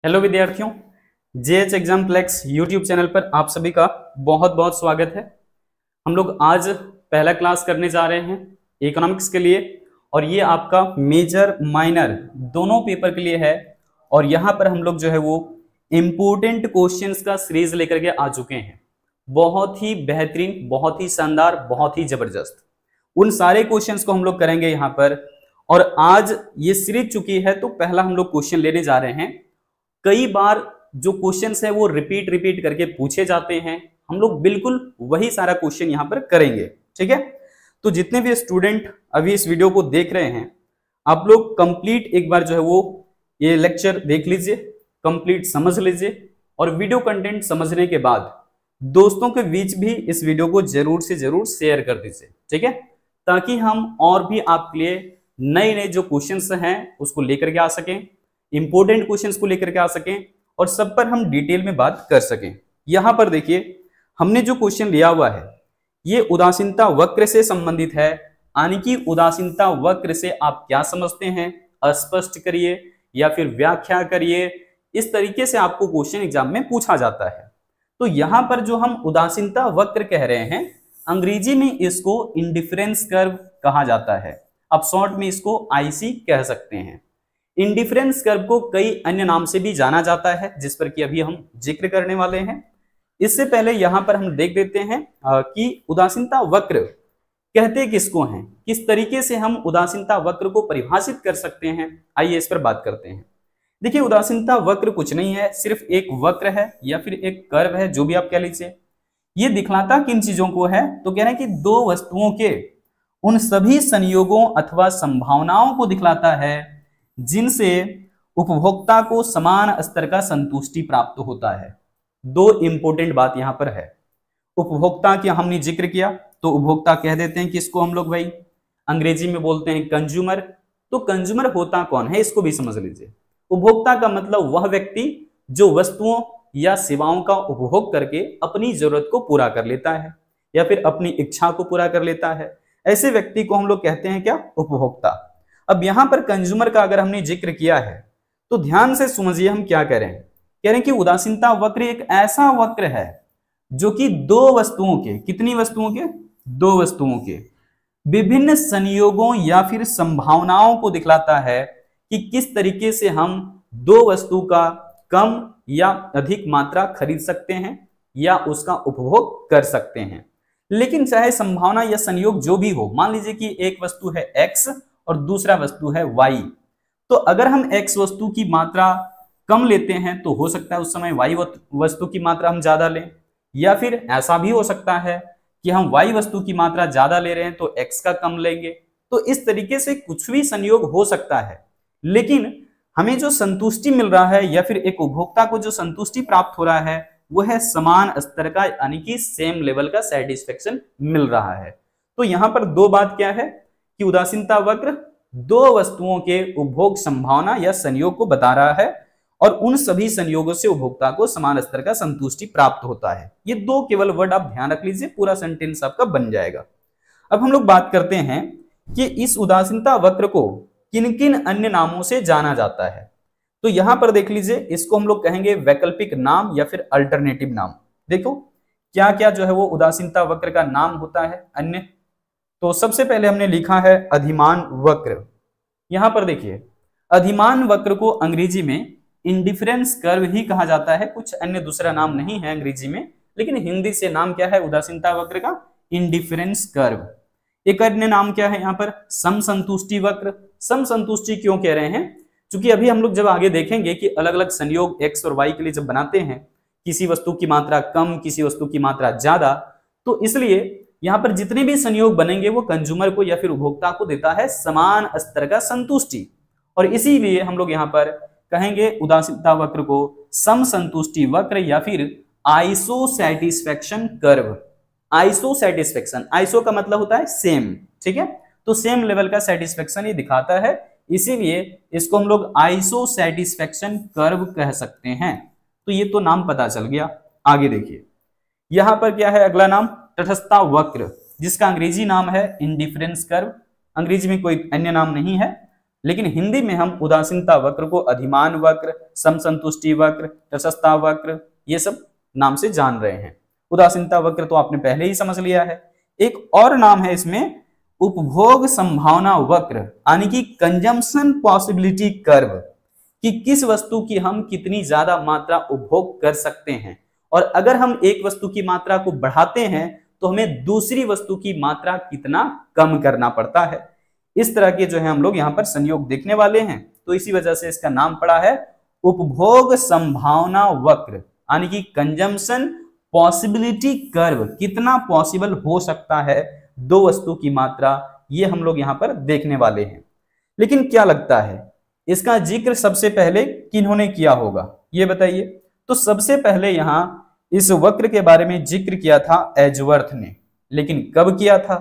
Hello विद्यार्थियों, JH एग्जाम्प्लेक्स YouTube channel पर आप सभी का बहुत बहुत स्वागत है। हम लोग आज पहला क्लास करने जा रहे हैं इकोनॉमिक्स के लिए, और ये आपका मेजर माइनर दोनों पेपर के लिए है। और यहाँ पर हम लोग जो है वो इम्पोर्टेंट क्वेश्चंस का सीरीज लेकर के आ चुके हैं। बहुत ही बेहतरीन, बहुत ही शानदार, बहुत ही जबरदस्त उन सारे क्वेश्चंस को हम लोग करेंगे यहाँ पर। और आज ये सीरीज चुकी है तो पहला हम लोग क्वेश्चन लेने जा रहे हैं। कई बार जो क्वेश्चंस है वो रिपीट करके पूछे जाते हैं, हम लोग बिल्कुल वही सारा क्वेश्चन यहां पर करेंगे। ठीक है, तो जितने भी स्टूडेंट अभी इस वीडियो को देख रहे हैं, आप लोग कंप्लीट एक बार जो है वो ये लेक्चर देख लीजिए, कंप्लीट समझ लीजिए, और वीडियो कंटेंट समझने के बाद दोस्तों के बीच भी इस वीडियो को जरूर से जरूर शेयर कर दीजिए। ठीक है, ताकि हम और भी आपके लिए नए नए जो क्वेश्चंस हैं उसको लेकर के आ सकें, इंपॉर्टेंट क्वेश्चंस को लेकर के आ सकें, और सब पर हम डिटेल में बात कर सकें। यहां पर देखिए, हमने जो क्वेश्चन लिया हुआ है ये उदासीनता वक्र से संबंधित है। यानी कि उदासीनता वक्र से आप क्या समझते हैं, स्पष्ट करिए या फिर व्याख्या करिए। इस तरीके से आपको क्वेश्चन एग्जाम में पूछा जाता है। तो यहां पर जो हम उदासीनता वक्र कह रहे हैं, अंग्रेजी में इसको इंडिफरेंस कर्व कहा जाता है। अब शॉर्ट में इसको आईसी कह सकते हैं। इंडिफरेंस कर्व को कई अन्य नाम से भी जाना जाता है, जिस पर कि अभी हम जिक्र करने वाले हैं। इससे पहले यहां पर हम देख देते हैं कि उदासीनता वक्र कहते किसको हैं, किस तरीके से हम उदासीनता वक्र को परिभाषित कर सकते हैं। आइए इस पर बात करते हैं। देखिए, उदासीनता वक्र कुछ नहीं है, सिर्फ एक वक्र है या फिर एक कर्व है, जो भी आप कह लीजिए। ये दिखलाता किन चीजों को है, तो कह रहे हैं कि दो वस्तुओं के उन सभी संयोगों अथवा संभावनाओं को दिखलाता है जिनसे उपभोक्ता को समान स्तर का संतुष्टि प्राप्त होता है। दो इंपॉर्टेंट बात यहां पर है। उपभोक्ता की हमने जिक्र किया, तो उपभोक्ता कह देते हैं कि इसको हम लोग भाई अंग्रेजी में बोलते हैं कंज्यूमर। तो कंज्यूमर होता कौन है, इसको भी समझ लीजिए। उपभोक्ता का मतलब वह व्यक्ति जो वस्तुओं या सेवाओं का उपभोग करके अपनी जरूरत को पूरा कर लेता है या फिर अपनी इच्छा को पूरा कर लेता है। ऐसे व्यक्ति को हम लोग कहते हैं क्या, उपभोक्ता। अब यहां पर कंज्यूमर का अगर हमने जिक्र किया है तो ध्यान से समझिए हम क्या कह रहे हैं। कह रहे हैं कि उदासीनता वक्र एक ऐसा वक्र है जो कि दो वस्तुओं के, कितनी वस्तुओं के, दो वस्तुओं के विभिन्न संयोगों या फिर संभावनाओं को दिखलाता है कि किस तरीके से हम दो वस्तु का कम या अधिक मात्रा खरीद सकते हैं या उसका उपभोग कर सकते हैं। लेकिन चाहे संभावना या संयोग जो भी हो, मान लीजिए कि एक वस्तु है एक्स और दूसरा वस्तु है वाई, तो अगर हम एक्स वस्तु की मात्रा कम लेते हैं तो हो सकता है उस समय वाई वस्तु की मात्रा हम ज्यादा लें, या फिर ऐसा भी हो सकता है कि हम वाई वस्तु की मात्रा ज्यादा ले रहे हैं तो एक्स का कम लेंगे। तो इस तरीके से कुछ भी संयोग हो सकता है, लेकिन हमें जो संतुष्टि मिल रहा है या फिर एक उपभोक्ता को जो संतुष्टि प्राप्त हो रहा है वो है समान स्तर का, यानी कि सेम लेवल का सेटिस्फेक्शन मिल रहा है। तो यहां पर दो बात क्या है कि उदासीनता वक्र दो वस्तुओं के उपभोग संभावना या संयोग को बता रहा है, और उन सभी संयोगों से उपभोक्ता को समान स्तर का संतुष्टि प्राप्त होता है। ये दो केवल वर्ड आप ध्यान रख लीजिए, पूरा सेंटेंस आपका बन जाएगा। अब हम लोग बात करते हैं कि इस उदासीनता वक्र को किन किन अन्य नामों से जाना जाता है। तो यहां पर देख लीजिए, इसको हम लोग कहेंगे वैकल्पिक नाम या फिर अल्टरनेटिव नाम। देखो क्या क्या जो है वो उदासीनता वक्र का नाम होता है अन्य। तो सबसे पहले हमने लिखा है अधिमान वक्र। यहां पर देखिए, अधिमान वक्र को अंग्रेजी में इंडिफरेंस कर्व ही कहा जाता है, कुछ अन्य दूसरा नाम नहीं है अंग्रेजी में, लेकिन हिंदी से नाम क्या है उदासीनता वक्र का, इंडिफरेंस कर्व। एक अन्य नाम क्या है यहाँ पर, समसंतुष्टि वक्र। समसंतुष्टि क्यों कह रहे हैं, क्योंकि अभी हम लोग जब आगे देखेंगे कि अलग अलग संयोग एक्स और वाई के लिए जब बनाते हैं, किसी वस्तु की मात्रा कम, किसी वस्तु की मात्रा ज्यादा, तो इसलिए यहां पर जितने भी संयोग बनेंगे वो कंज्यूमर को या फिर उपभोक्ता को देता है समान स्तर का संतुष्टि, और इसीलिए हम लोग यहां पर कहेंगे उदासीनता वक्र को समसंतुष्टि वक्र या फिर iso satisfaction curve. Iso satisfaction, iso का मतलब होता है सेम, ठीक है, तो सेम लेवल का सेटिस्फैक्शन ये दिखाता है, इसीलिए इसको हम लोग आइसो सैटिस्फैक्शन कर्व कह सकते हैं। तो ये तो नाम पता चल गया। आगे देखिए, यहां पर क्या है अगला नाम, तटस्थता वक्र, जिसका अंग्रेजी नाम है इंडिफरेंस कर्व। अंग्रेजी में कोई अन्य नाम नहीं है। लेकिन हिंदी में हम उदासीनता वक्र को अधिमान वक्र, समसंतुष्टि वक्र, तटस्थता वक्र, ये सब नाम से जान रहे हैं। उदासीनता वक्र तो आपने पहले ही समझ लिया है। एक और नाम है इसमें उपभोग संभावना वक्र, यानी कि कंजम्पशन पॉसिबिलिटी कर्व, कि किस वस्तु की हम कितनी ज्यादा मात्रा उपभोग कर सकते हैं, और अगर हम एक वस्तु की मात्रा को बढ़ाते हैं तो हमें दूसरी वस्तु की मात्रा कितना कम करना पड़ता है। इस तरह के जो है हम लोग यहाँ पर संयोग देखने वाले हैं, तो इसी वजह से इसका नाम पड़ा है उपभोग संभावना वक्र, यानी कि कंजम्पशन पॉसिबिलिटी कर्व, कितना पॉसिबल हो सकता है दो वस्तु की मात्रा, ये हम लोग यहाँ पर देखने वाले हैं। लेकिन क्या लगता है इसका जिक्र सबसे पहले किन्होंने किया होगा, ये बताइए। तो सबसे पहले यहाँ इस वक्र के बारे में जिक्र किया था एजवर्थ ने, लेकिन कब किया था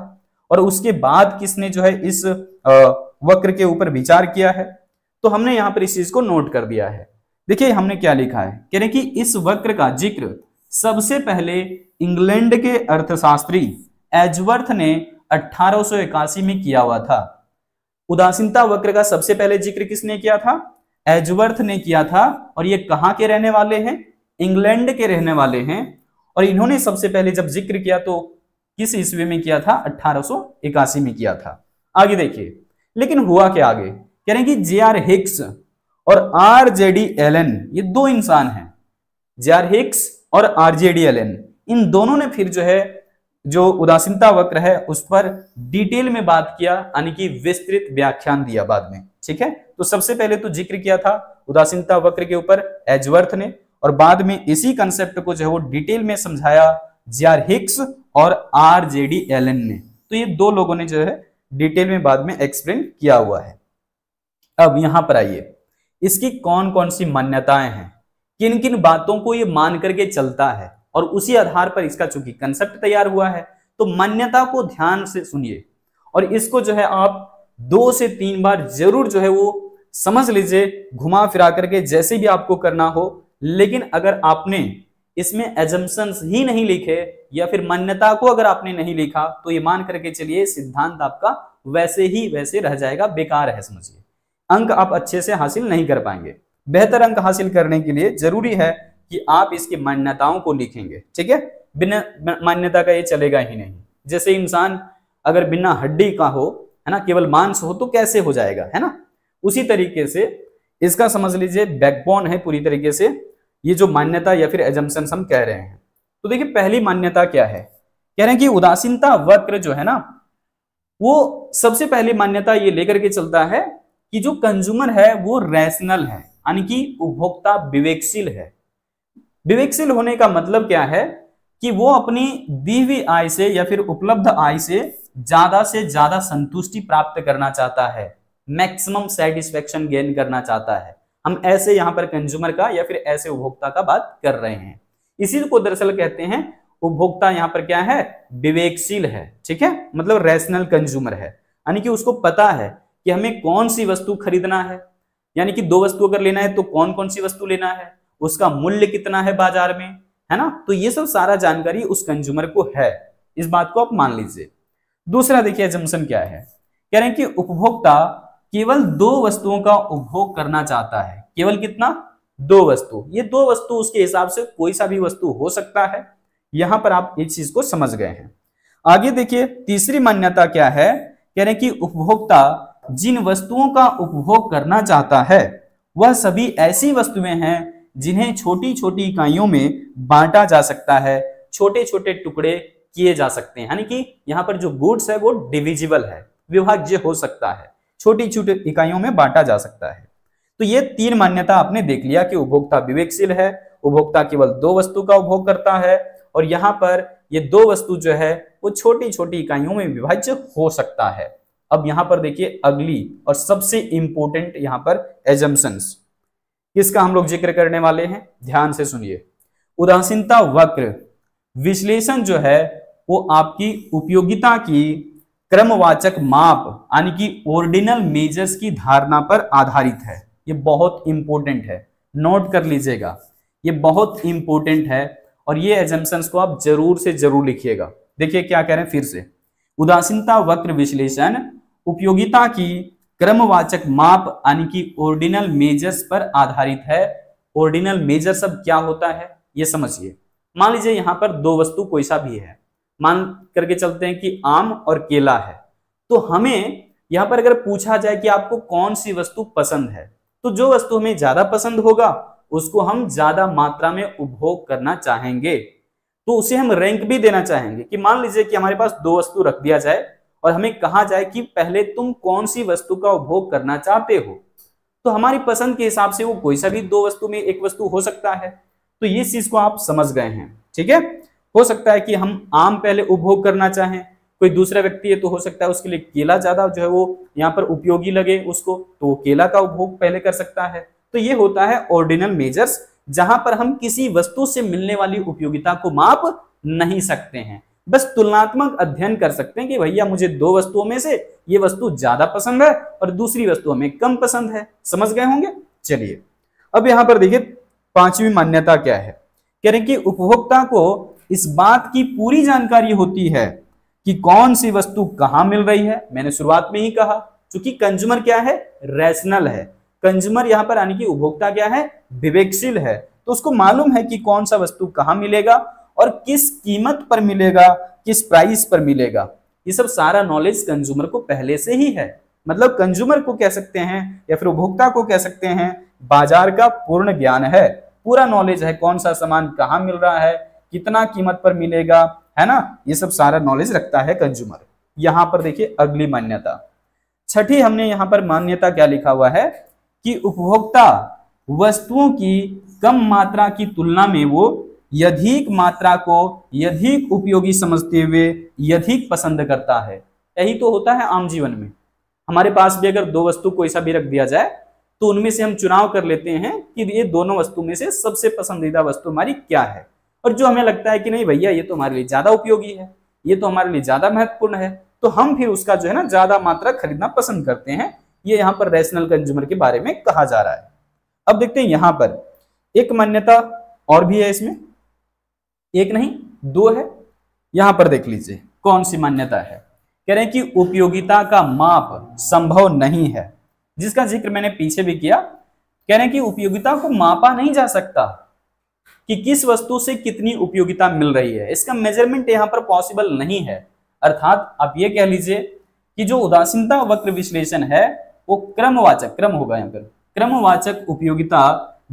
और उसके बाद किसने जो है इस वक्र के ऊपर विचार किया है, तो हमने यहाँ पर इस चीज को नोट कर दिया है। देखिए हमने क्या लिखा है, कह रहे हैं कि इस वक्र का जिक्र सबसे पहले इंग्लैंड के अर्थशास्त्री एजवर्थ ने 1881 में किया हुआ था। उदासीनता वक्र का सबसे पहले जिक्र किसने किया था? एजवर्थ ने किया था, और ये कहाँ के रहने वाले हैं? इंग्लैंड के रहने वाले हैं। और इन्होंने सबसे पहले जब जिक्र किया तो किस ईस्वी में किया था? 1881 में किया था। आगे देखिए, लेकिन हुआ क्या आगे, कह रहे हैं कि जे.आर. हिक्स और आर.जे.डी. एलन, ये दो इंसान हैं, जे.आर. हिक्स और आर.जे.डी. एलन, इन दोनों ने फिर जो है जो उदासीनता वक्र है उस पर डिटेल में बात किया, यानी कि विस्तृत व्याख्यान दिया बाद में। ठीक है, तो सबसे पहले तो जिक्र किया था उदासीनता वक्र के ऊपर एजवर्थ ने, और बाद में इसी कंसेप्ट को जो है वो डिटेल में समझाया जे.आर. हिक्स और आर.जे.डी. एलन ने। तो ये दो लोगों ने जो है डिटेल में बाद में एक्सप्लेन किया हुआ है। अब यहां पर आइए, इसकी कौन कौन सी मान्यताएं हैं, किन किन बातों को ये मान करके चलता है, और उसी आधार पर इसका चूंकि कंसेप्ट तैयार हुआ है तो मान्यता को ध्यान से सुनिए, और इसको जो है आप 2 से 3 बार जरूर जो है वो समझ लीजिए, घुमा फिरा करके जैसे भी आपको करना हो। लेकिन अगर आपने इसमें एजम्पशंस ही नहीं लिखे या फिर मान्यता को अगर आपने नहीं लिखा तो ये मान करके चलिए सिद्धांत आपका वैसे ही वैसे रह जाएगा, बेकार है, समझिए। अंक आप अच्छे से हासिल नहीं कर पाएंगे। बेहतर अंक हासिल करने के लिए जरूरी है कि आप इसकी मान्यताओं को लिखेंगे। ठीक है, बिना मान्यता का ये चलेगा ही नहीं। जैसे इंसान अगर बिना हड्डी का हो, है ना, केवल मांस हो तो कैसे हो जाएगा, है ना, उसी तरीके से इसका समझ लीजिए बैकबोन है पूरी तरीके से ये जो मान्यता या फिर एजम्पशंस हम कह रहे हैं। तो देखिए पहली मान्यता क्या है, कह रहे हैं कि उदासीनता वक्र जो है ना, वो सबसे पहली मान्यता ये लेकर के चलता है कि जो कंज्यूमर है वो रैशनल है, यानी कि उपभोक्ता विवेकशील है। विवेकशील होने का मतलब क्या है कि वो अपनी दी हुई आय से या फिर उपलब्ध आय से ज्यादा संतुष्टि प्राप्त करना चाहता है, मैक्सिमम सेटिस्फेक्शन गेन करना चाहता है। हम ऐसे यहाँ पर कंज्यूमर का या फिर ऐसे उपभोक्ता का बात कर रहे हैं। इसी को दरअसल कहते हैं उपभोक्ता यहाँ पर क्या है, विवेकशील है। ठीक है, मतलब रैशनल कंज्यूमर है, यानी कि उसको पता है कि हमें कौन सी वस्तु खरीदना है, यानी कि 2 वस्तु अगर लेना है तो कौन कौन सी वस्तु लेना है, उसका मूल्य कितना है बाजार में, है ना। तो ये सब सारा जानकारी उस कंज्यूमर को है, इस बात को आप मान लीजिए। दूसरा देखिए एजम्पशन क्या है, कह रहे हैं कि उपभोक्ता केवल 2 वस्तुओं का उपभोग करना चाहता है। केवल कितना? 2 वस्तु। ये 2 वस्तु उसके हिसाब से कोई सा भी वस्तु हो सकता है। यहां पर आप इस चीज को समझ गए हैं। आगे देखिए तीसरी मान्यता क्या है, कह रहे हैं कि उपभोक्ता जिन वस्तुओं का उपभोग करना चाहता है वह सभी ऐसी वस्तुएं हैं जिन्हें छोटी छोटी इकाइयों में बांटा जा सकता है, छोटे छोटे टुकड़े किए जा सकते हैं, यानी कि यहाँ पर जो गुड्स है वो डिविजिबल है, विभाज्य हो सकता है, छोटी छोटी इकाइयों में बांटा जा सकता है। तो ये 3 मान्यता आपने देख लिया कि उपभोक्ता विवेकशील है, उपभोक्ता केवल 2 वस्तु का उपभोग करता है, और यहाँ पर ये 2 वस्तु जो है वो छोटी छोटी इकाइयों में विभाज्य हो सकता है। अब यहाँ पर देखिए अगली और सबसे इंपॉर्टेंट यहाँ पर एजम्पशंस, किसका हम लोग जिक्र करने वाले हैं, ध्यान से सुनिए। उदासीनता वक्र विश्लेषण जो है वो आपकी उपयोगिता की क्रमवाचक माप, यानी कि ऑर्डिनल मेजर्स की धारणा पर आधारित है। ये बहुत इंपॉर्टेंट है, नोट कर लीजिएगा, ये बहुत इंपॉर्टेंट है, और ये एजम्पशंस को आप जरूर से जरूर लिखिएगा। देखिए क्या कह रहे हैं फिर से, उदासीनता वक्र विश्लेषण उपयोगिता की क्रमवाचक माप यानी कि ऑर्डिनल मेजर्स पर आधारित है। ऑर्डिनल मेजर सब क्या होता है ये समझिए। मान लीजिए यहां पर दो वस्तु कोई सा भी है, मान करके चलते हैं कि आम और केला है। तो हमें यहां पर अगर पूछा जाए कि आपको कौन सी वस्तु पसंद है, तो जो वस्तु हमें ज्यादा पसंद होगा उसको हम ज्यादा मात्रा में उपभोग करना चाहेंगे। तो उसे हम रैंक भी देना चाहेंगे कि मान लीजिए कि हमारे पास दो वस्तु रख दिया जाए और हमें कहा जाए कि पहले तुम कौन सी वस्तु का उपभोग करना चाहते हो, तो हमारी पसंद के हिसाब से वो कोई सा भी दो वस्तु में एक वस्तु हो सकता है। तो ये चीज को आप समझ गए हैं, ठीक है। हो सकता है कि हम आम पहले उपभोग करना चाहें, कोई दूसरा व्यक्ति है तो हो सकता है उसके लिए केला ज्यादा जो है वो यहाँ पर उपयोगी लगे उसको, तो वो केला का उपभोग पहले कर सकता है। तो ये होता है ऑर्डिनल मेजर्स, जहां पर हम किसी वस्तु से मिलने वाली उपयोगिता को माप नहीं सकते हैं, बस तुलनात्मक अध्ययन कर सकते हैं कि भैया मुझे दो वस्तुओं में से ये वस्तु ज्यादा पसंद है और दूसरी वस्तु हमें कम पसंद है। समझ गए होंगे। चलिए अब यहां पर देखिए पांचवी मान्यता क्या है। कह रहे हैं कि उपभोक्ता को इस बात की पूरी जानकारी होती है कि कौन सी वस्तु कहां मिल रही है। मैंने शुरुआत में ही कहा, क्योंकि कंज्यूमर क्या है, रैशनल है। कंज्यूमर यहां पर यानी कि उपभोक्ता क्या है, विवेकशील है। तो उसको मालूम है कि कौन सा वस्तु कहां मिलेगा और किस कीमत पर मिलेगा, किस प्राइस पर मिलेगा। ये सब सारा नॉलेज कंज्यूमर को पहले से ही है। मतलब कंज्यूमर को कह सकते हैं या फिर उपभोक्ता को कह सकते हैं बाजार का पूर्ण ज्ञान है, पूरा नॉलेज है, कौन सा सामान कहां मिल रहा है, कितना कीमत पर मिलेगा, है ना। ये सब सारा नॉलेज रखता है कंज्यूमर। यहां पर देखिए अगली मान्यता, छठी हमने यहां पर मान्यता क्या लिखा हुआ है कि उपभोक्ता वस्तुओं की कम मात्रा की तुलना में वो यधिक मात्रा को यधिक उपयोगी समझते हुए यधिक पसंद करता है। यही तो होता है आम जीवन में। हमारे पास भी अगर दो वस्तु कोई सा भी रख दिया जाए तो उनमें से हम चुनाव कर लेते हैं कि ये दोनों वस्तु में से सबसे पसंदीदा वस्तु हमारी क्या है, और जो हमें लगता है कि नहीं भैया ये तो हमारे लिए ज्यादा उपयोगी है, ये तो हमारे लिए ज्यादा महत्वपूर्ण है, तो हम फिर उसका जो है ना ज्यादा मात्रा खरीदना पसंद करते हैं। ये यहाँ पर रैशनल कंज्यूमर के बारे में कहा जा रहा है। अब देखते हैं यहां पर एक मान्यता और भी है, इसमें एक नहीं दो है। यहां पर देख लीजिए कौन सी मान्यता है। कह रहे हैं कि उपयोगिता का माप संभव नहीं है, जिसका जिक्र मैंने पीछे भी किया। कह रहे हैं कि उपयोगिता को मापा नहीं जा सकता कि किस वस्तु से कितनी उपयोगिता मिल रही है, इसका मेजरमेंट यहां पर पॉसिबल नहीं है। अर्थात आप ये कह लीजिए कि जो उदासीनता वक्र विश्लेषण है वो क्रमवाचक, क्रम होगा यहाँ पर, क्रमवाचक उपयोगिता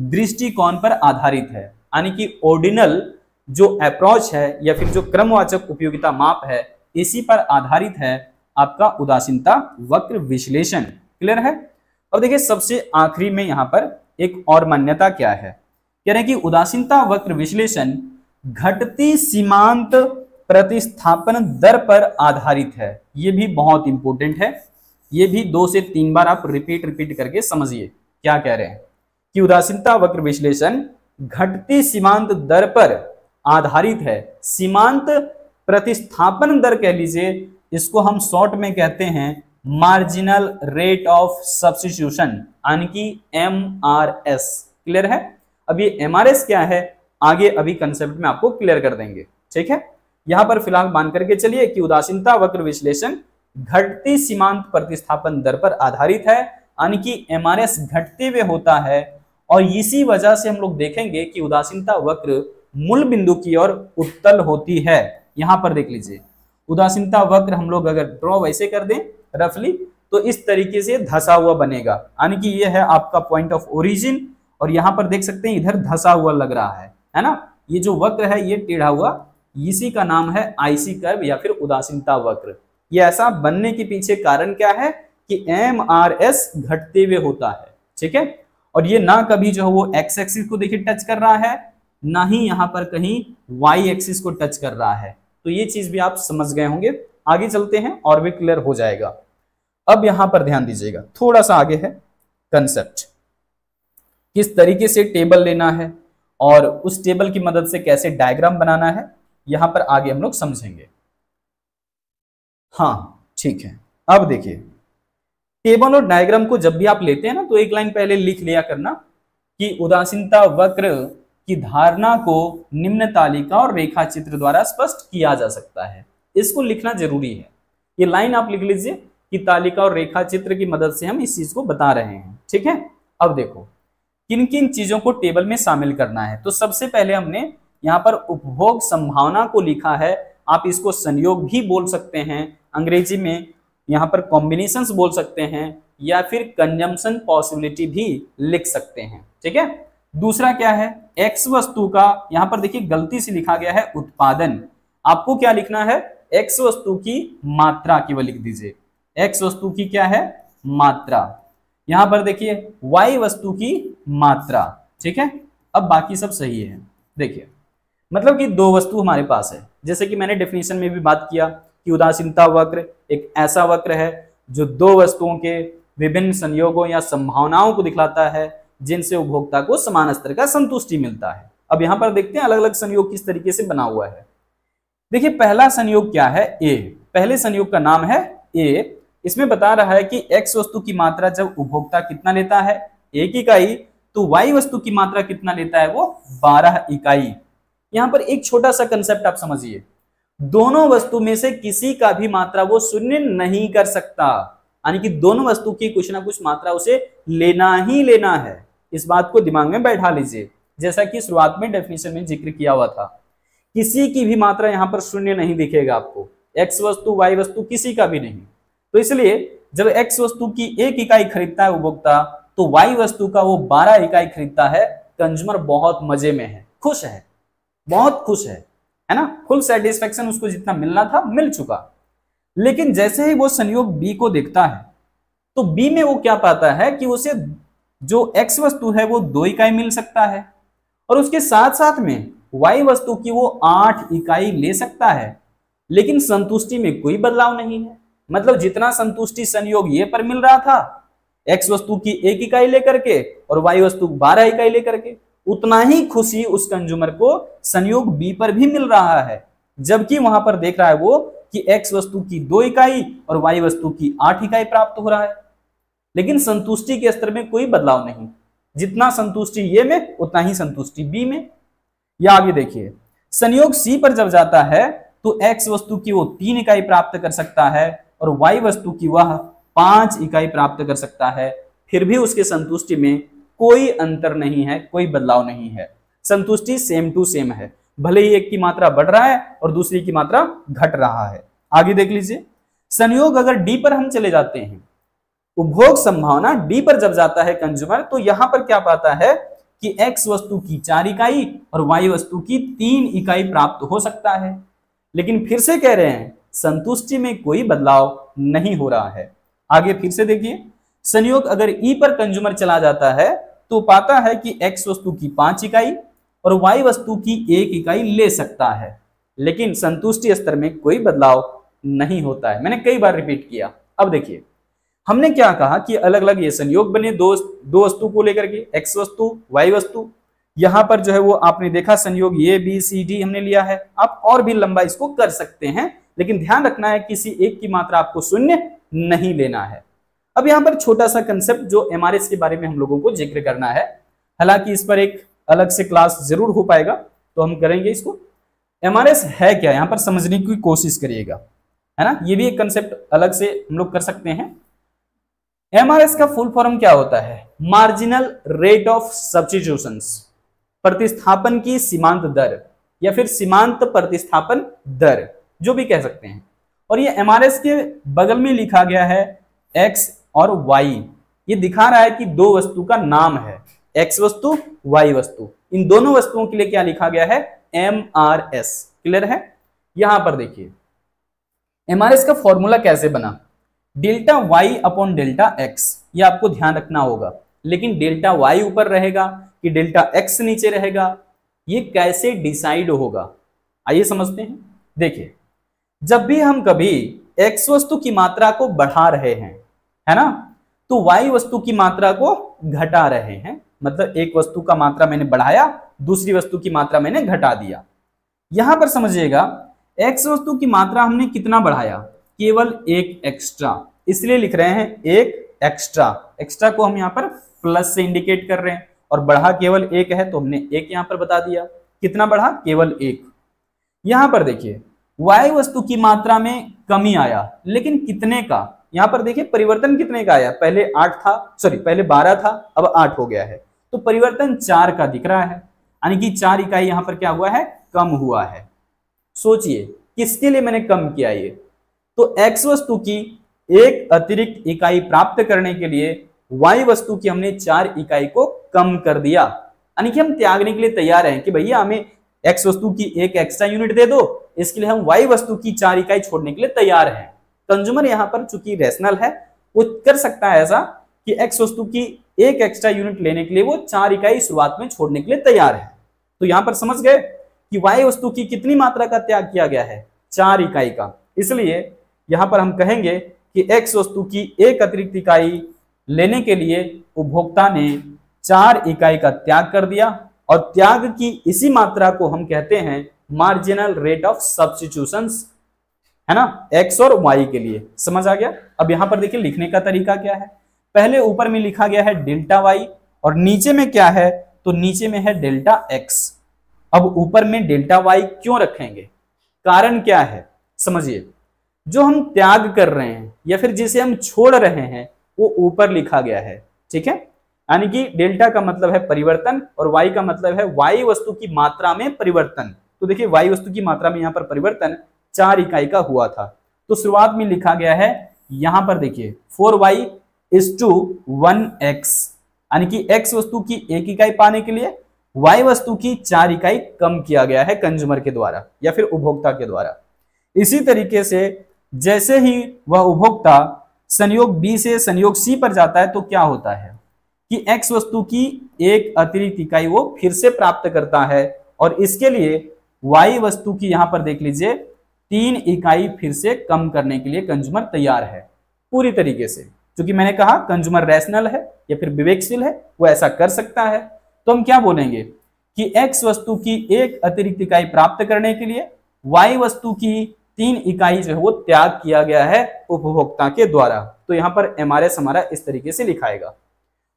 दृष्टिकोण पर आधारित है। यानी कि ऑर्डिनल जो अप्रोच है या फिर जो क्रमवाचक उपयोगिता माप है, इसी पर आधारित है आपका उदासीनता वक्र विश्लेषण। क्लियर है। अब देखिए सबसे आखिरी में यहां पर एक और मान्यता क्या है। कह रहे हैं कि उदासीनता वक्र विश्लेषण घटती सीमांत प्रतिस्थापन दर पर आधारित है। ये भी बहुत इंपॉर्टेंट है, ये भी 2 से 3 बार आप रिपीट करके समझिए क्या कह रहे हैं कि उदासीनता वक्र विश्लेषण घटती सीमांत दर पर आधारित है। सीमांत प्रतिस्थापन दर कह लीजिए, इसको हम शॉर्ट में कहते हैं मार्जिनल रेट ऑफ सब्स्टिट्यूशन, यानी कि MRS। क्लियर है। अब ये MRS क्या है आगे अभी कंसेप्ट में आपको क्लियर कर देंगे, ठीक है। यहां पर फिलहाल मान करके चलिए कि उदासीनता वक्र विश्लेषण घटती सीमांत प्रतिस्थापन दर पर आधारित है, यानी कि MRS घटते हुए होता है। और इसी वजह से हम लोग देखेंगे कि उदासीनता वक्र मूल बिंदु की ओर उत्तल होती है। यहां पर देख लीजिए उदासीनता वक्र हम लोग अगर ड्रॉ वैसे कर दें रफली तो इस तरीके से धसा हुआ बनेगा, यानी कि ये है आपका पॉइंट ऑफ ओरिजिन, और यहां पर देख सकते हैं इधर धसा हुआ लग रहा है ना। ये जो वक्र है ये टेढ़ा हुआ, इसी का नाम है आईसी कर्व या फिर उदासीनता वक्र। ये ऐसा बनने के पीछे कारण क्या है कि MRS घटते हुए होता है, ठीक है। और ये ना कभी जो है वो एक्स एक्सिस को देखिए टच कर रहा है, ना ही यहां पर कहीं वाई एक्सिस को टच कर रहा है। तो ये चीज भी आप समझ गए होंगे। आगे चलते हैं और भी क्लियर हो जाएगा। अब यहां पर ध्यान दीजिएगा, थोड़ा सा आगे है कंसेप्ट, किस तरीके से टेबल लेना है और उस टेबल की मदद से कैसे डायग्राम बनाना है, यहां पर आगे हम लोग समझेंगे। हाँ ठीक है। अब देखिए टेबल और डायग्राम को जब भी आप लेते हैं ना तो एक लाइन पहले लिख लिया करना कि उदासीनता वक्र की धारणा को निम्न तालिका और रेखा चित्र द्वारा स्पष्ट किया जा सकता है। इसको लिखना जरूरी है। ये लाइन आप लिख लीजिए की तालिका और रेखा चित्र की मदद से हम इस चीज को बता रहे हैं। ठीक है, अब देखो किन किन चीजों को टेबल में शामिल करना है। तो सबसे पहले हमने यहाँ पर उपभोग संभावना को लिखा है, आप इसको संयोग भी बोल सकते हैं, अंग्रेजी में यहाँ पर कॉम्बिनेशंस बोल सकते हैं, या फिर कंजम्पशन पॉसिबिलिटी भी लिख सकते हैं। ठीक है, दूसरा क्या है, एक्स वस्तु का, यहाँ पर देखिए गलती से लिखा गया है उत्पादन, आपको क्या लिखना है, एक्स वस्तु की मात्रा केवल लिख दीजिए, एक्स वस्तु की क्या है, मात्रा। यहां पर देखिए वाई वस्तु की मात्रा। ठीक है, अब बाकी सब सही है। देखिए मतलब कि दो वस्तु हमारे पास है, जैसे कि मैंने डेफिनेशन में भी बात किया कि उदासीनता वक्र एक ऐसा वक्र है जो दो वस्तुओं के विभिन्न संयोगों या संभावनाओं को दिखलाता है जिनसे उपभोक्ता को समान स्तर का संतुष्टि मिलता है। अब यहां पर देखते हैं अलग अलग संयोग किस तरीके से बना हुआ है। देखिए पहला संयोग क्या है, ए, पहले संयोग का नाम है ए। इसमें बता रहा है कि एक्स वस्तु की मात्रा जब उपभोक्ता कितना लेता है, 1 इकाई, तो वाई वस्तु की मात्रा कितना लेता है, वो 12 इकाई। यहां पर एक छोटा सा कंसेप्ट आप समझिए, दोनों वस्तु में से किसी का भी मात्रा वो शून्य नहीं कर सकता, यानी कि दोनों वस्तु की कुछ ना कुछ मात्रा उसे लेना ही लेना है। इस बात को दिमाग में बैठा लीजिए, जैसा कि शुरुआत में डेफिनेशन में जिक्र किया हुआ था, किसी की भी मात्रा यहां पर शून्य नहीं दिखेगा आपको, एक्स वस्तु वाई वस्तु किसी का भी नहीं। तो इसलिए जब एक्स वस्तु की 1 इकाई खरीदता है उपभोक्ता, तो वाई वस्तु का वो 12 इकाई खरीदता है। कंज्यूमर बहुत मजे में है, खुश है, बहुत खुश है ना, फुल सेटिस्फेक्शन, उसको जितना मिलना था मिल चुका। लेकिन जैसे ही वो संयोग बी को देखता है, तो बी में वो क्या पाता है कि उसे जो एक्स वस्तु है वो 2 इकाई मिल सकता है, और उसके साथ साथ में वाई वस्तु की वो 8 इकाई ले सकता है। लेकिन संतुष्टि में कोई बदलाव नहीं है, मतलब जितना संतुष्टि संयोग ये पर मिल रहा था, एक्स वस्तु की 1 इकाई लेकर के और वाई वस्तु 12 इकाई लेकर के, उतना ही खुशी उस कंज्यूमर को संयोग बी पर भी मिल रहा है। जबकि वहां पर देख रहा है वो कि एक्स वस्तु की 2 इकाई और वाई वस्तु की 8 इकाई प्राप्त हो रहा है, लेकिन संतुष्टि के स्तर में कोई बदलाव नहीं, जितना संतुष्टि ये में उतना ही संतुष्टि बी में। या आगे देखिए, संयोग सी पर जब जाता है तो एक्स वस्तु की वो 3 इकाई प्राप्त कर सकता है और वाई वस्तु की वह 5 इकाई प्राप्त कर सकता है, फिर भी उसके संतुष्टि में कोई अंतर नहीं है, कोई बदलाव नहीं है, संतुष्टि सेम टू सेम है, भले ही एक की मात्रा बढ़ रहा है और दूसरी की मात्रा घट रहा है। आगे देख लीजिए, संयोग अगर डी पर हम चले जाते हैं, उपभोग संभावना डी पर जब जाता है कंज्यूमर, तो यहां पर क्या पाता है कि एक्स वस्तु की 4 इकाई और वाई वस्तु की 3 इकाई प्राप्त हो सकता है। लेकिन फिर से कह रहे हैं संतुष्टि में कोई बदलाव नहीं हो रहा है। आगे फिर से देखिए, संयोग अगर ई पर कंज्यूमर चला जाता है तो पाता है कि एक्स वस्तु की 5 इकाई और वाई वस्तु की 1 इकाई ले सकता है, लेकिन संतुष्टि स्तर में कोई बदलाव नहीं होता है। मैंने कई बार रिपीट किया। अब देखिए, हमने क्या कहा कि अलग अलग ये संयोग बने दो वस्तु को लेकर के, एक्स वस्तु वाई वस्तु। यहां पर जो है वो आपने देखा संयोग ए बी सी डी हमने लिया है, आप और भी लंबा इसको कर सकते हैं, लेकिन ध्यान रखना है किसी एक की मात्रा आपको शून्य नहीं लेना है। अब यहाँ पर छोटा सा कंसेप्ट जो एमआरएस के बारे में हम लोगों को जिक्र करना है, हालांकि इस पर एक अलग से क्लास जरूर हो पाएगा, तो हम करेंगे इसको। एमआरएस है क्या, यहाँ पर समझने की कोशिश करिएगा, है ना, ये भी एक कंसेप्ट अलग से हम लोग कर सकते हैं। एमआरएस का फुल फॉर्म क्या होता है, मार्जिनल रेट ऑफ सब्स्टिट्यूशंस, प्रतिस्थापन की सीमांत दर या फिर सीमांत प्रतिस्थापन दर, जो भी कह सकते हैं। और ये एमआरएस के बगल में लिखा गया है एक्स और वाई, ये दिखा रहा है कि दो वस्तु का नाम है, एक्स वस्तु वाई वस्तु। इन दोनों वस्तुओं के लिए क्या लिखा गया है, एमआरएस। क्लियर है। यहां पर देखिए एमआरएस का फॉर्मूला कैसे बना, delta Y upon delta X, ये आपको ध्यान रखना होगा। लेकिन डेल्टा वाई ऊपर रहेगा कि डेल्टा एक्स नीचे रहेगा, ये कैसे डिसाइड होगा, आइए समझते हैं। देखिए, जब भी हम कभी एक्स वस्तु की मात्रा को बढ़ा रहे हैं, है ना, तो वाई वस्तु की मात्रा को घटा रहे हैं, मतलब एक वस्तु का मात्रा मैंने बढ़ाया, दूसरी वस्तु की मात्रा मैंने घटा दिया। यहां पर समझिएगा, एक्स वस्तु की मात्रा हमने कितना बढ़ाया, केवल 1 एक्स्ट्रा, इसलिए लिख रहे हैं 1 एक्स्ट्रा। एक्स्ट्रा को हम यहाँ पर प्लस से इंडिकेट कर रहे हैं, और बढ़ा केवल 1 है तो हमने 1 यहाँ पर बता दिया। कितना बढ़ा, केवल 1। यहां पर देखिए वाई वस्तु की मात्रा में कमी आया, लेकिन कितने का, यहाँ पर देखिए परिवर्तन कितने का आया, पहले 8 था, सॉरी पहले 12 था, अब 8 हो गया है, तो परिवर्तन 4 का दिख रहा है, यानी कि 4 इकाई यहाँ पर क्या हुआ है, कम हुआ है। सोचिए किसके लिए मैंने कम किया ये, तो x वस्तु की एक अतिरिक्त इकाई प्राप्त करने के लिए y वस्तु की हमने 4 इकाई को कम कर दिया, यानी कि हम त्यागने के लिए तैयार हैं कि भैया हमें x वस्तु की एक एक्स्ट्रा यूनिट दे दो, इसके लिए हम y वस्तु की 4 इकाई छोड़ने के लिए तैयार हैं। कंज्यूमर यहाँ पर चूंकि रैशनल है, वो कर सकता है ऐसा कि x वस्तु की एक एक्स्ट्रा यूनिट लेने के लिए वो 4 इकाई शुरुआत में छोड़ने के लिए तैयार है। तो यहाँ पर समझ गए कि y वस्तु की कितनी मात्रा का त्याग किया गया है, 4 इकाई का। इसलिए यहाँ पर हम कहेंगे कि x वस्तु की एक अतिरिक्त इकाई लेने के लिए उपभोक्ता ने 4 इकाई का त्याग कर दिया, और त्याग की इसी मात्रा को हम कहते हैं मार्जिनल रेट ऑफ सब्स्टिट्यूशंस, है ना, x और y के लिए। समझ आ गया। अब यहां पर देखिए लिखने का तरीका क्या है, पहले ऊपर में लिखा गया है डेल्टा y, और नीचे में क्या है, तो नीचे में है डेल्टा x। अब ऊपर में डेल्टा y क्यों रखेंगे, कारण क्या है, समझिए। जो हम त्याग कर रहे हैं या फिर जिसे हम छोड़ रहे हैं वो ऊपर लिखा गया है, ठीक है, यानी कि डेल्टा का मतलब है परिवर्तन और y का मतलब है y वस्तु की मात्रा में परिवर्तन। तो देखिए y वस्तु की मात्रा में यहाँ पर परिवर्तन 4 इकाई का हुआ था, तो शुरुआत में लिखा गया है यहाँ पर देखिए 4y is to 1x, यानी कि x वस्तु की एक इकाई पाने के लिए y वस्तु की 4 इकाई कम किया गया है कंज्यूमर के द्वारा या फिर उपभोक्ता के द्वारा। इसी तरीके से जैसे ही वह उपभोक्ता संयोग B से संयोग C पर जाता है तो क्या होता है कि x वस्तु की एक अतिरिक्त इकाई वो फिर से प्राप्त करता है, और इसके लिए y वस्तु की यहां पर देख लीजिए 3 इकाई फिर से कम करने के लिए कंज्यूमर तैयार है पूरी तरीके से। क्योंकि मैंने कहा कंज्यूमर रैशनल है या फिर विवेकशील है, वो ऐसा कर सकता है। तो हम क्या बोलेंगे कि x वस्तु की एक अतिरिक्त इकाई प्राप्त करने के लिए y वस्तु की 3 इकाई जो है वो त्याग किया गया है उपभोक्ता के द्वारा। तो यहाँ पर MRS हमारा इस तरीके से लिखाएगा।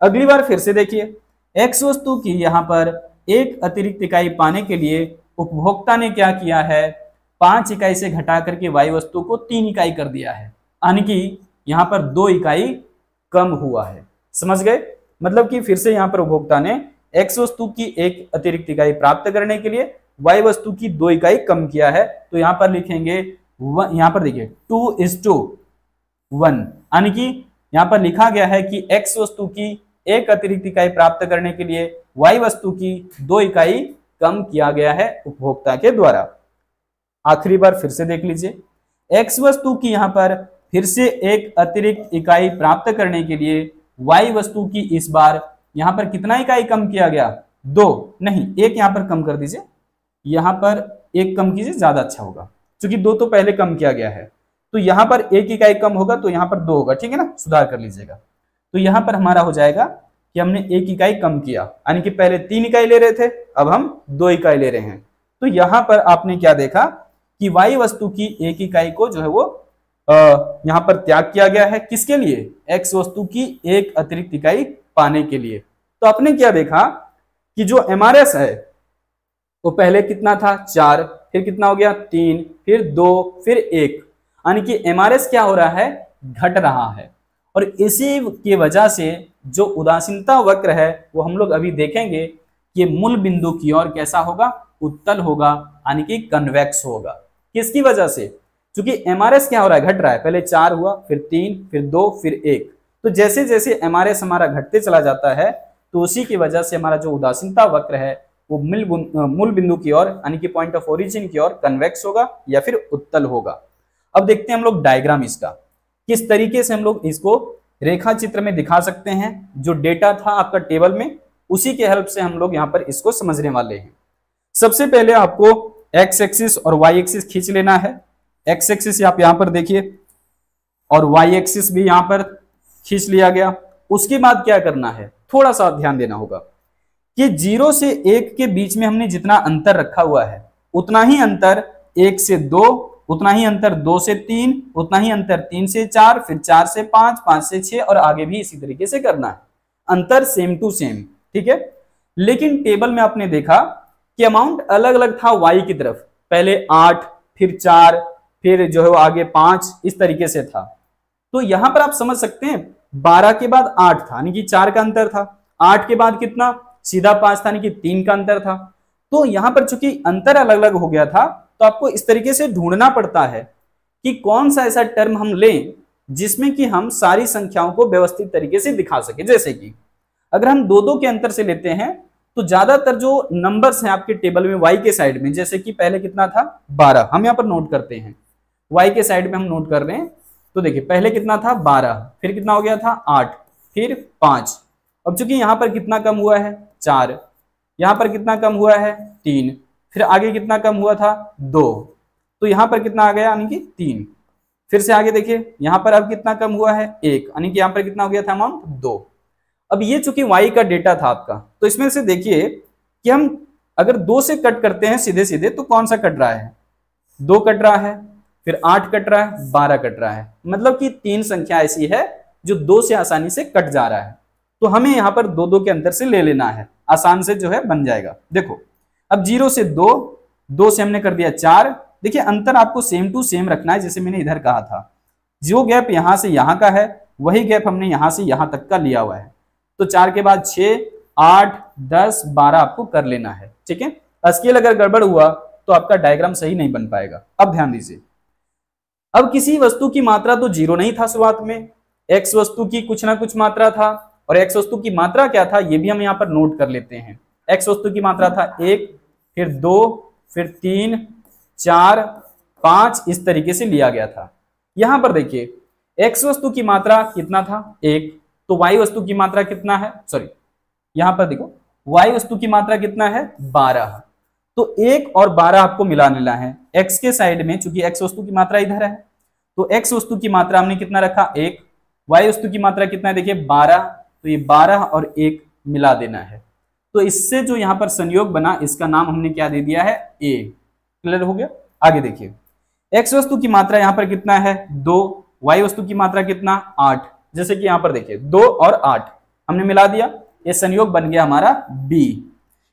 अगली बार फिर से देखिए, x वस्तु की यहाँ पर एक अतिरिक्त इकाई पाने के लिए उपभोक्ता ने क्या किया है, 5 इकाई से घटा करके y वस्तु को 3 इकाई कर दिया है, यानी कि यहाँ पर 2 इकाई कम हुआ है। समझ गए, मतलब कि फिर से यहाँ पर उपभोक्ता ने x वस्तु की एक अतिरिक्त इकाई प्राप्त करने के लिए y वस्तु की 2 इकाई कम किया है। तो यहाँ पर लिखेंगे, यहाँ पर देखिए 2:1, यानी कि यहाँ पर लिखा गया है कि x वस्तु की एक अतिरिक्त इकाई प्राप्त करने के लिए y वस्तु की 2 इकाई कम किया गया है उपभोक्ता के द्वारा। आखिरी बार फिर से देख लीजिए, x वस्तु की यहाँ पर फिर से एक अतिरिक्त इकाई प्राप्त करने के लिए y वस्तु की इस बार यहाँ पर कितना इकाई कम किया गया, 2 नहीं 1 यहाँ पर कम कर दीजिए, यहाँ पर 1 कम कीजिए, ज्यादा अच्छा होगा, क्योंकि 2 तो पहले कम किया गया है। तो यहाँ पर 1 इकाई कम होगा तो यहाँ पर 2 होगा, ठीक है ना, सुधार कर लीजिएगा। तो यहाँ पर हमारा हो जाएगा कि हमने 1 इकाई कम किया, यानी कि पहले 3 इकाई ले रहे थे, अब हम 2 इकाई ले रहे हैं। तो यहाँ पर आपने क्या देखा कि y वस्तु की 1 इकाई को जो है वो यहाँ पर त्याग किया गया है, किसके लिए, x वस्तु की एक अतिरिक्त इकाई पाने के लिए। तो आपने क्या देखा कि जो MRS है वो पहले कितना था, 4, फिर कितना हो गया, 3, फिर 2, फिर 1, यानी कि MRS क्या हो रहा है, घट रहा है। और इसी की वजह से जो उदासीनता वक्र है वो हम लोग अभी देखेंगे कि मूल बिंदु की ओर कैसा होगा, उत्तल होगा, यानी कि कन्वेक्स होगा। किसकी वजह से, क्योंकि MRS क्या हो रहा है, घट रहा है, पहले 4 हुआ, फिर 3, फिर 2, फिर 1। तो जैसे जैसे MRS हमारा घटते चला जाता है तो उसी की वजह से हमारा जो उदासीनता वक्र है वो मूल बिंदु की ओर, यानी कि पॉइंट ऑफ ओरिजिन की ओर कन्वेक्स होगा या फिर उत्तल होगा। अब देखते हैं हम लोग डायग्राम इसका, किस तरीके से हम लोग इसको रेखा चित्र में दिखा सकते हैं। जो डेटा था आपका टेबल में, उसी के हेल्प से हम लोग यहाँ पर इसको समझने वाले हैं। सबसे पहले आपको x एक्सिस और y एक्सिस खींच लेना है। x एक्सिस आप यहाँ पर देखिए और y एक्सिस भी यहाँ पर खींच लिया गया। उसके बाद क्या करना है, थोड़ा सा ध्यान देना होगा कि 0 से 1 के बीच में हमने जितना अंतर रखा हुआ है उतना ही अंतर 1 से 2, उतना ही अंतर 2 से 3, उतना ही अंतर 3 से 4, फिर 4 से 5, 5 से 6 और आगे भी इसी तरीके से करना है, अंतर सेम टू सेम, ठीक है। लेकिन टेबल में आपने देखा कि अमाउंट अलग अलग था y की तरफ, पहले 8, फिर 4, फिर जो है वो आगे 5, इस तरीके से था। तो यहां पर आप समझ सकते हैं 12 के बाद 8 था, यानी कि 4 का अंतर था। 8 के बाद कितना, सीधा 5 था, यानी कि 3 का अंतर था। तो यहां पर चूंकि अंतर अलग अलग हो गया था, तो आपको इस तरीके से ढूंढना पड़ता है कि कौन सा ऐसा टर्म हम लें जिसमें कि हम सारी संख्याओं को व्यवस्थित तरीके से दिखा सके। जैसे कि अगर हम 2-2 के अंतर से लेते हैं, तो ज्यादातर जो नंबर्स हैं आपके टेबल में y के साइड में, जैसे कि पहले कितना था 12, हम यहाँ पर नोट करते हैं, y के साइड में हम नोट कर रहे हैं। तो देखिए पहले कितना था 12, फिर कितना हो गया था 8, फिर 5। अब चूंकि यहाँ पर कितना कम हुआ है 4, यहाँ पर कितना कम हुआ है 3, फिर आगे कितना कम हुआ था 2, तो यहाँ पर कितना आ गया यानी कि 3। फिर से आगे देखिए यहाँ पर अब कितना कम हुआ है 1, यानी कि यहाँ पर कितना हो गया था अमाउंट 2। अब ये चूंकि y का डेटा था आपका, तो इसमें से देखिए कि हम अगर 2 से कट करते हैं सीधे सीधे तो कौन सा कट रहा है, 2 कट रहा है, फिर 8 कट रहा है, 12 कट रहा है, मतलब कि 3 संख्या ऐसी है जो 2 से आसानी से कट जा रहा है। तो हमें यहाँ पर 2-2 के अंतर से ले लेना है, आसान से जो है बन जाएगा। देखो अब 0 से 2, 2 से हमने कर दिया 4। देखिए अंतर आपको सेम टू सेम रखना है, जैसे मैंने इधर कहा था, जो गैप यहां से यहां का है वही गैप हमने यहां से यहां तक का लिया हुआ है। तो 4 के बाद 6, 8, 10, 12 आपको कर लेना है, ठीक है। स्केल अगर गड़बड़ हुआ तो आपका डायग्राम सही नहीं बन पाएगा। अब ध्यान दीजिए, अब किसी वस्तु की मात्रा तो 0 नहीं था शुरुआत में, x वस्तु की कुछ ना कुछ मात्रा था, और x वस्तु की मात्रा क्या था ये भी हम यहाँ पर नोट कर लेते हैं। x वस्तु की मात्रा था 1, फिर 2, फिर 3, 4, 5, इस तरीके से लिया गया था। यहां पर देखिए x वस्तु की मात्रा कितना था 1, तो y वस्तु की मात्रा कितना है, सॉरी यहां पर देखो y वस्तु की मात्रा कितना है 12। तो 1 और 12 आपको मिला लेना है x के साइड में, चूंकि x वस्तु की मात्रा इधर है, तो x वस्तु की मात्रा हमने कितना रखा 1, y वस्तु की मात्रा कितना है देखिए 12, तो ये 12 और 1 मिला देना है। तो इससे जो यहाँ पर संयोग बना इसका नाम हमने क्या दे दिया है a। क्लियर हो गया। आगे देखिए x वस्तु की मात्रा यहाँ पर कितना है 2, y वस्तु की मात्रा कितना 8, जैसे कि यहाँ पर देखिए 2 और 8 हमने मिला दिया, ये संयोग बन गया हमारा b।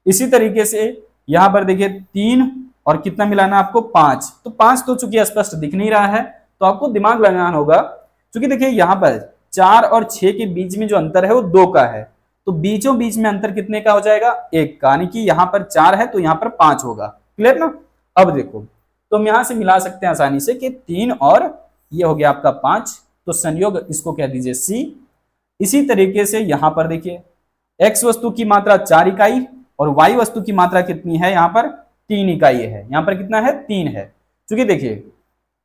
इसी तरीके से यहाँ पर देखिए 3 और कितना मिलाना आपको 5, तो 5 तो चूंकि स्पष्ट दिख नहीं रहा है तो आपको दिमाग लगाना होगा, क्योंकि देखिए यहाँ पर 4 और 6 के बीच में जो अंतर है वो 2 का है, तो बीचों बीच में अंतर कितने का हो जाएगा 1 का, यानी कि यहाँ पर 4 है तो यहाँ पर 5 होगा। क्लियर ना। अब देखो तो हम यहां से मिला सकते हैं आसानी से कि 3 और ये हो गया आपका 5, तो संयोग इसको कह दीजिए C। इसी तरीके से यहां पर देखिए x वस्तु की मात्रा 4 इकाई और y वस्तु की मात्रा कितनी है यहाँ पर 3 इकाई है, यहाँ पर कितना है 3 है। क्योंकि देखिए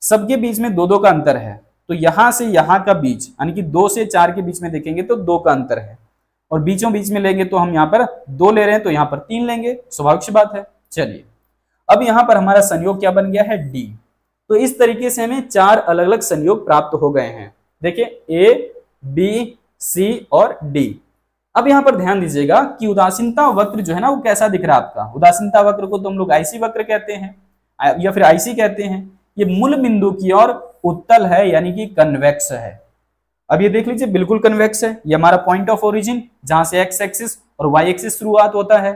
सबके बीच में 2-2 का अंतर है, तो यहां से यहां का बीच यानी कि 2 से 4 के बीच में देखेंगे तो 2 का अंतर है, और बीचों बीच में लेंगे तो हम यहाँ पर 2 ले रहे हैं तो यहाँ पर 3 लेंगे, स्वाभाविक सी बात है। चलिए अब यहां पर हमारा संयोग क्या बन गया है D। तो इस तरीके से हमें 4 अलग अलग संयोग प्राप्त हो गए हैं, देखिए A, B, C और D। अब यहां पर ध्यान दीजिएगा कि उदासीनता वक्र जो है ना वो कैसा दिख रहा है आपका। उदासीनता वक्र को तो हम लोग आईसी वक्र कहते हैं या फिर आईसी कहते हैं। ये मूल बिंदु की ओर उत्तल है, यानी कि कन्वेक्स है। अब ये देख लीजिए बिल्कुल कन्वेक्स है, ये हमारा पॉइंट ऑफ ओरिजिन जहां से एक्स एक्सिस और वाई एक्सिस शुरुआत होता है,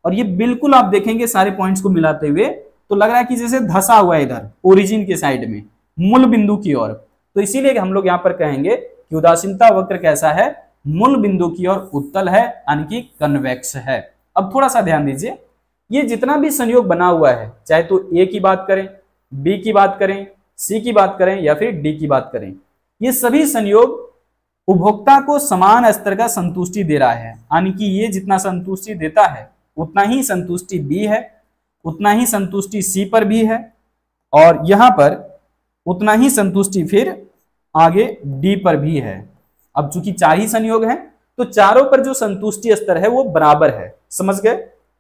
और ये बिल्कुल आप देखेंगे सारे पॉइंट्स को मिलाते हुए तो लग रहा है कि जैसे धसा हुआ है इधर ओरिजिन के साइड में मूल बिंदु की ओर। तो इसीलिए हम लोग यहाँ पर कहेंगे कि उदासीनता वक्र कैसा है, मूल बिंदु की ओर उत्तल है, यानी कि कन्वेक्स है। अब थोड़ा सा ध्यान दीजिए, ये जितना भी संयोग बना हुआ है, चाहे तो ए की बात करें, बी की बात करें, सी की बात करें या फिर डी की बात करें, ये सभी संयोग उपभोक्ता को समान स्तर का संतुष्टि दे रहा है, यानी कि ये जितना संतुष्टि देता है उतना ही संतुष्टि बी है, उतना ही संतुष्टि सी पर भी है, और यहां पर उतना ही संतुष्टि फिर आगे डी पर भी है। अब चूंकि 4 ही संयोग हैं तो चारों पर जो संतुष्टि स्तर है वो बराबर है, समझ गए।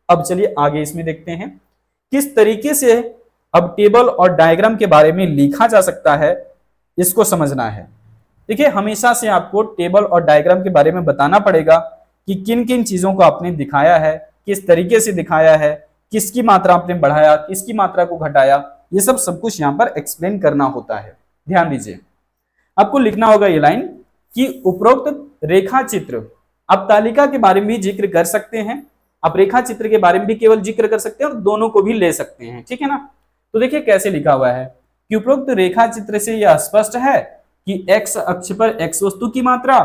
अब चलिए आगे इसमें देखते हैं किस तरीके से अब टेबल और डायग्राम के बारे में लिखा जा सकता है, इसको समझना है। देखिए हमेशा से आपको टेबल और डायग्राम के बारे में बताना पड़ेगा कि किन किन चीजों को आपने दिखाया है, किस तरीके से दिखाया है, किसकी मात्रा आपने बढ़ाया, किसकी मात्रा को घटाया, ये सब कुछ यहाँ पर एक्सप्लेन करना होता है। ध्यान दीजिए, आपको लिखना होगा ये लाइन कि उपरोक्त रेखा चित्र, आप तालिका के बारे में भी जिक्र कर सकते हैं, आप रेखा चित्र के बारे में भी केवल जिक्र कर सकते हैं और दोनों को भी ले सकते हैं, ठीक है ना। तो देखिए कैसे लिखा हुआ है कि उपरोक्त रेखा चित्र से यह स्पष्ट है कि x अक्ष पर x वस्तु की मात्रा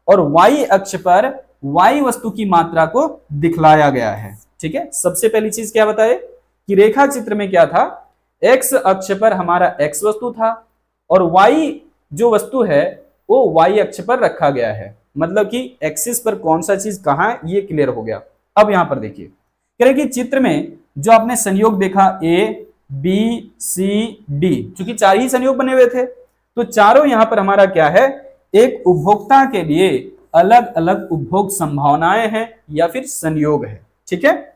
और y अक्ष पर y वस्तु की मात्रा को दिखलाया गया है। ठीक है, सबसे पहली चीज क्या बताए कि रेखा चित्र में क्या था, x अक्ष पर हमारा x वस्तु था और y जो वस्तु है वो y अक्ष पर रखा गया है, मतलब कि एक्सिस पर कौन सा चीज कहां है ये क्लियर हो गया। अब यहां पर देखिए कह रहे कि चित्र में जो आपने संयोग देखा A B C D, चूंकि 4 ही संयोग बने हुए थे तो चारों यहां पर हमारा क्या है, एक उपभोक्ता के लिए अलग अलग उपभोग संभावनाएं हैं या फिर संयोग है। ठीक है,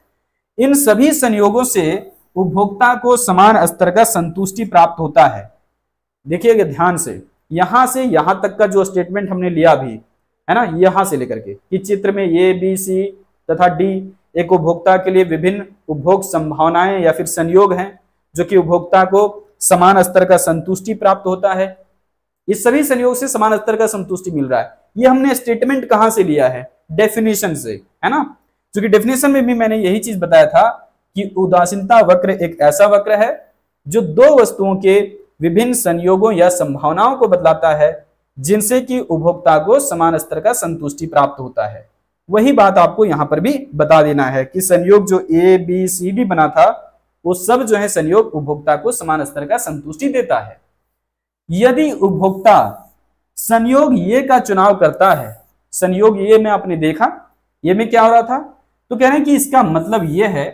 इन सभी संयोगों से उपभोक्ता को समान स्तर का संतुष्टि प्राप्त होता है। देखिएगा ध्यान से यहां तक का जो स्टेटमेंट हमने लिया भी है ना, यहां से लेकर के कि चित्र में A B C तथा D एक उपभोक्ता के लिए विभिन्न उपभोग संभावनाएं या फिर संयोग हैं जो कि उपभोक्ता को समान स्तर का संतुष्टि प्राप्त होता है। इस सभी संयोग से समान स्तर का संतुष्टि मिल रहा है। ये हमने स्टेटमेंट कहां से लिया है, डेफिनेशन से, है ना। क्योंकि डेफिनेशन में भी मैंने यही चीज बताया था कि उदासीनता वक्र एक ऐसा वक्र है जो दो वस्तुओं के विभिन्न संयोगों या संभावनाओं को बतलाता है जिनसे कि उपभोक्ता को समान स्तर का संतुष्टि प्राप्त होता है। वही बात आपको यहां पर भी बता देना है कि संयोग जो A B C D बना था वो सब जो है संयोग उपभोक्ता को समान स्तर का संतुष्टि देता है। यदि उपभोक्ता संयोग ये का चुनाव करता है, संयोग ये में आपने देखा ये में क्या हो रहा था, तो कह रहे हैं कि इसका मतलब ये है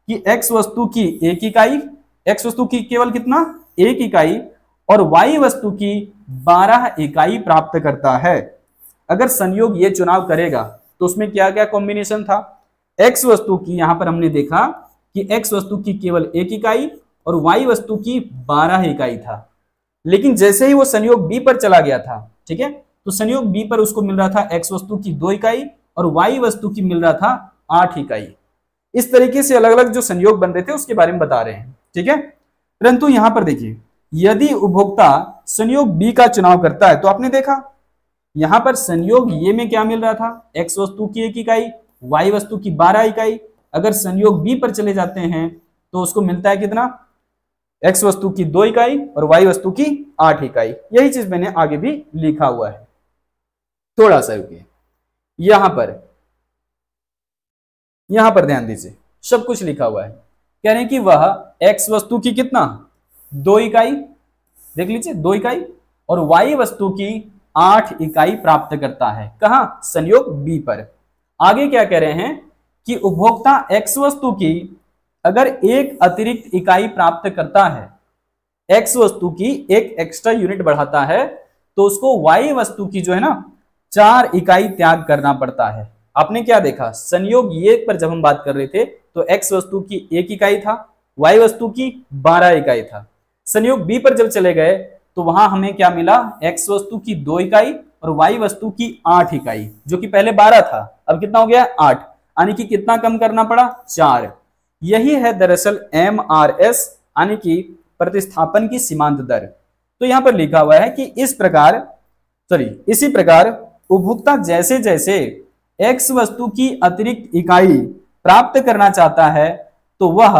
कि x वस्तु की एक इकाई, x वस्तु की केवल कितना एक इकाई और y वस्तु की 12 इकाई प्राप्त करता है। अगर संयोग ये चुनाव करेगा तो उसमें क्या क्या कॉम्बिनेशन था, x वस्तु की यहां पर हमने देखा कि x वस्तु की केवल एक इकाई और y वस्तु की 12 इकाई था। लेकिन जैसे ही वो संयोग B पर चला गया था, ठीक है, तो संयोग B पर उसको मिल रहा था x वस्तु की 2 इकाई और y वस्तु की मिल रहा था 8 इकाई। इस तरीके से अलग अलग जो संयोग बन रहे थे उसके बारे में बता रहे हैं। ठीक है, परंतु यहां पर देखिए यदि उपभोक्ता संयोग B का चुनाव करता है तो आपने देखा यहां पर संयोग ये में क्या मिल रहा था, x वस्तु की एक इकाई y वस्तु की 12 इकाई। अगर संयोग B पर चले जाते हैं तो उसको मिलता है कितना, x वस्तु की 2 इकाई और y वस्तु की 8 इकाई। यही चीज मैंने आगे भी लिखा हुआ है, थोड़ा सा रुकिए। यहां पर ध्यान दीजिए, सब कुछ लिखा हुआ है। कह रहे हैं कि वह x वस्तु की कितना 2 इकाई, देख लीजिए 2 इकाई और y वस्तु की 8 इकाई प्राप्त करता है। कहां, संयोग B पर। आगे क्या कह रहे हैं कि उपभोक्ता x वस्तु की अगर एक अतिरिक्त इकाई प्राप्त करता है, x वस्तु की एक एक्स्ट्रा यूनिट बढ़ाता है तो उसको y वस्तु की जो है ना 4 इकाई त्याग करना पड़ता है। आपने क्या देखा, संयोग ये पर जब हम बात कर रहे थे तो x वस्तु की 1 इकाई था, y वस्तु की 12 इकाई था। संयोग B पर जब चले गए तो वहां हमें क्या मिला, x वस्तु की 2 इकाई और y वस्तु की 8 इकाई, जो कि पहले 12 था अब कितना हो गया 8, यानी कि कितना कम करना पड़ा 4। यही है दरअसल MRS यानी कि प्रतिस्थापन की सीमांत दर। तो यहां पर लिखा हुआ है कि इसी प्रकार उपभोक्ता जैसे जैसे x वस्तु की अतिरिक्त इकाई प्राप्त करना चाहता है तो वह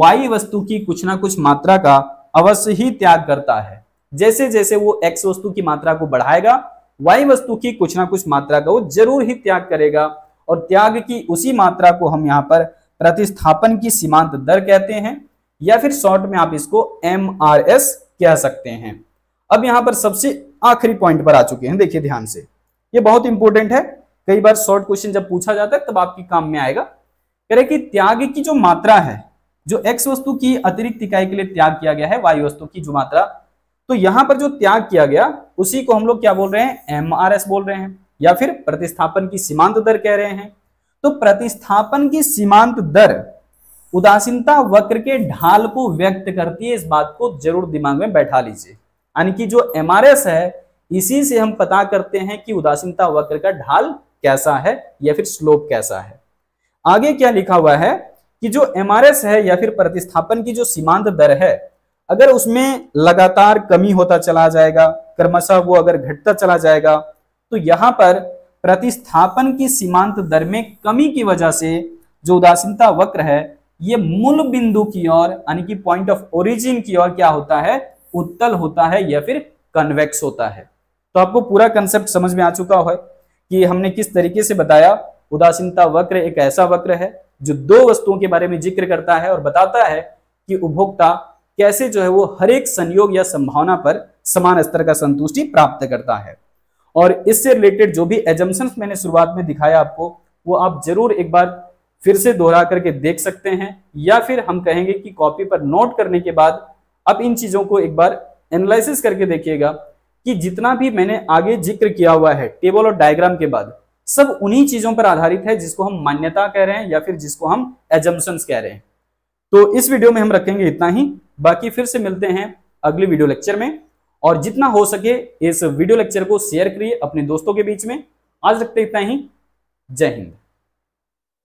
y वस्तु की कुछ ना कुछ मात्रा का अवश्य ही त्याग करता है। जैसे जैसे वो x वस्तु की मात्रा को बढ़ाएगा y वस्तु की कुछ ना कुछ मात्रा का वो जरूर ही त्याग करेगा, और त्याग की उसी मात्रा को हम यहाँ पर प्रतिस्थापन की सीमांत दर कहते हैं, या फिर शॉर्ट में आप इसको MRS कह सकते हैं। अब यहाँ पर सबसे आखिरी पॉइंट पर आ चुके हैं, देखिए ध्यान से, ये बहुत इंपॉर्टेंट है। कई बार शॉर्ट क्वेश्चन जब पूछा जाता है तब आपके काम में आएगा। कह रहे कि त्याग की जो मात्रा है, जो x वस्तु की अतिरिक्त इकाई के लिए त्याग किया गया है y वस्तु की जो मात्रा, तो यहां पर जो त्याग किया गया उसी को हम लोग क्या बोल रहे हैं, MRS बोल रहे हैं, या फिर प्रतिस्थापन की सीमांत दर कह रहे हैं। तो प्रतिस्थापन की सीमांत दर उदासीनता वक्र के ढाल को व्यक्त करती है, इस बात को जरूर दिमाग में बैठा लीजिए। यानी कि जो MRS है इसी से हम पता करते हैं कि उदासीनता वक्र का ढाल कैसा है या फिर स्लोप कैसा है। आगे क्या लिखा हुआ है कि जो MRS है या फिर प्रतिस्थापन की जो सीमांत दर है, अगर उसमें लगातार कमी होता चला जाएगा, क्रमशः वो अगर घटता चला जाएगा, तो यहां पर प्रतिस्थापन की सीमांत दर में कमी की वजह से जो उदासीनता वक्र है ये मूल बिंदु की ओर यानी कि पॉइंट ऑफ ओरिजिन की ओर क्या होता है, उत्तल होता है या फिर कन्वेक्स होता है। तो आपको पूरा कंसेप्ट समझ में आ चुका है कि हमने किस तरीके से बताया। उदासीनता वक्र एक ऐसा वक्र है जो दो वस्तुओं के बारे में जिक्र करता है और बताता है कि उपभोक्ता कैसे जो है वो हर एक संयोग या संभावना पर समान स्तर का संतुष्टि प्राप्त करता है। और इससे रिलेटेड जो भी एजम्पशंस मैंने शुरुआत में दिखाया आपको, वो आप जरूर एक बार फिर से दोहरा करके देख सकते हैं, या फिर हम कहेंगे कि कॉपी पर नोट करने के बाद अब इन चीजों को एक बार एनालिसिस करके देखिएगा कि जितना भी मैंने आगे जिक्र किया हुआ है टेबल और डायग्राम के बाद, सब उन्हीं चीजों पर आधारित है जिसको हम मान्यता कह रहे हैं या फिर जिसको हम एजम्पशंस कह रहे हैं। तो इस वीडियो में हम रखेंगे इतना ही, बाकी फिर से मिलते हैं अगले वीडियो लेक्चर में। और जितना हो सके इस वीडियो लेक्चर को शेयर करिए अपने दोस्तों के बीच में। आज रखते इतना ही। जय हिंद।